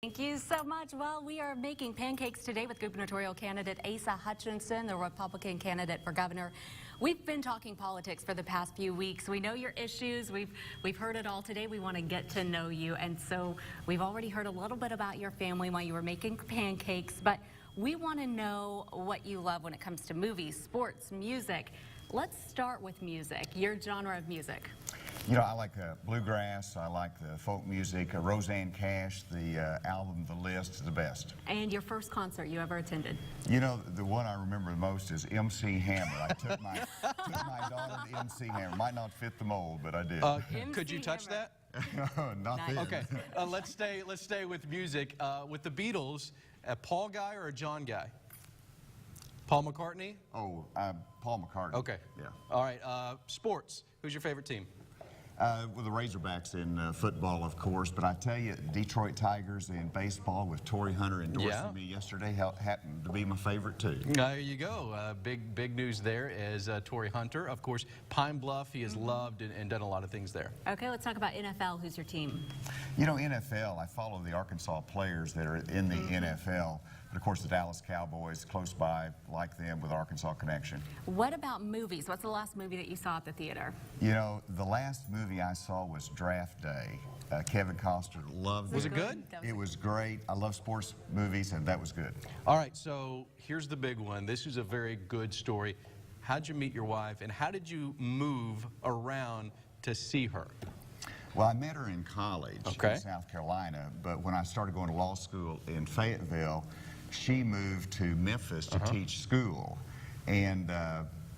Thank you so much. Well, we are making pancakes today with gubernatorial candidate Asa Hutchinson, the Republican candidate for governor. We've been talking politics for the past few weeks. We know your issues. We've heard it all today. We want to get to know you. And so we've already heard a little bit about your family while you were making pancakes, but we want to know what you love when it comes to movies, sports, music. Let's start with music, your genre of music. You know, I like bluegrass, I like the folk music, Roseanne Cash, the album The List is the best. And your first concert you ever attended? You know, the one I remember the most is MC Hammer. I took my daughter to MC Hammer. Might not fit the mold, but I did. Could you touch that? No, not then. Okay, let's stay with music. With the Beatles, a Paul guy or a John guy? Paul McCartney? Oh, Paul McCartney. Okay. Yeah. All right, sports. Who's your favorite team? Well, the Razorbacks in football, of course, but I tell you, Detroit Tigers in baseball with Torrey Hunter endorsing me yesterday happened to be my favorite too. There you go. Big news there is Torrey Hunter. Of course, Pine Bluff, he has loved and done a lot of things there. Okay, let's talk about NFL. Who's your team? You know, NFL, I follow the Arkansas players that are in the NFL. But of course, the Dallas Cowboys, close by, like them with Arkansas connection. What about movies? What's the last movie that you saw at the theater? You know, the last movie I saw was Draft Day. Kevin Costner loved it. Was it good? It was great. I love sports movies, and that was good. All right, so here's the big one. This is a very good story. How'd you meet your wife, and how did you move around to see her? Well, I met her in college in South Carolina, but when I started going to law school in Fayetteville, she moved to Memphis to teach school, and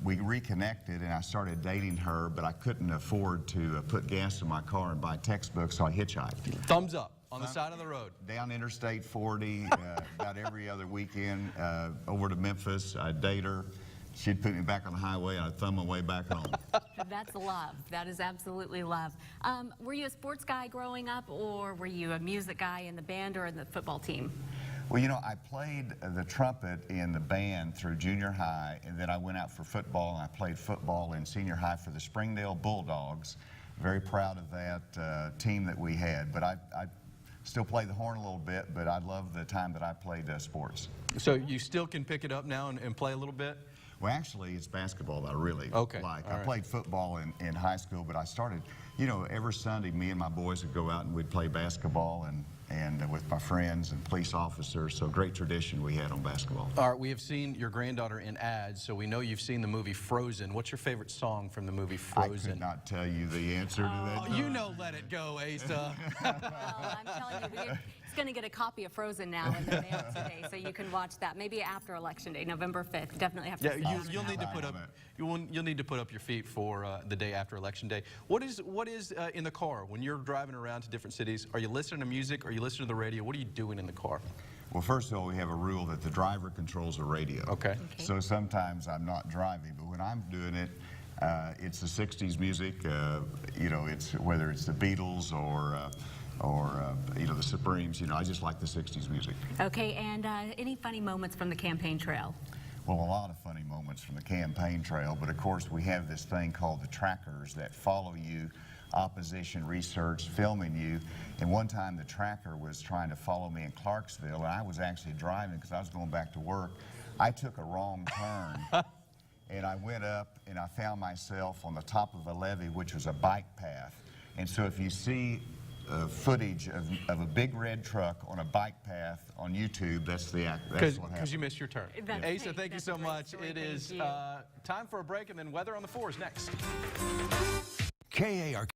we reconnected, and I started dating her, but I couldn't afford to put gas in my car and buy textbooks, so I hitchhiked. Thumbs up on the side of the road. Down Interstate 40, about every other weekend, over to Memphis. I'd date her. She'd put me back on the highway, and I'd thumb my way back home. That's love. That is absolutely love. Were you a sports guy growing up, or were you a music guy in the band or in the football team? Well, you know, I played the trumpet in the band through junior high, and then I went out for football, and I played football in senior high for the Springdale Bulldogs. Very proud of that team that we had. But I still play the horn a little bit, but I love the time that I played sports. So you still can pick it up now and play a little bit? Well, actually, it's basketball that I really like. I played football in high school, but I started, you know, every Sunday, me and my boys would go out and we'd play basketball and with my friends and police officers, so great tradition we had on basketball. All right, we have seen your granddaughter in ads, so we know you've seen the movie Frozen. What's your favorite song from the movie Frozen? I could not tell you the answer to that. You know, let it go, Asa. Well, I'm telling you, he's going to get a copy of Frozen now in the mail today, so you can watch that. Maybe after Election Day, November 5th. Definitely have to see that. You'll need to put up. You'll need to put up your feet for the day after Election Day. What is in the car when you're driving around to different cities? Are you listening to music? Are you listening to the radio? What are you doing in the car? Well, first of all, we have a rule that the driver controls the radio. Okay. So sometimes I'm not driving, but when I'm doing it, it's the 60s music. You know, it's whether it's the Beatles or you know, the Supremes. You know, I just like the 60s music. Okay, and any funny moments from the campaign trail? Well, a lot of funny moments from the campaign trail, but of course we have this thing called the trackers that follow you, opposition research, filming you. And one time the tracker was trying to follow me in Clarksville, and I was actually driving because I was going back to work. I took a wrong turn, and I went up and I found myself on the top of a levee, which was a bike path. And so if you see footage of a big red truck on a bike path on YouTube, that's what happened. Because you missed your turn. Asa, thank you so much. It is time for a break, and then weather on the 4 is next. KARK.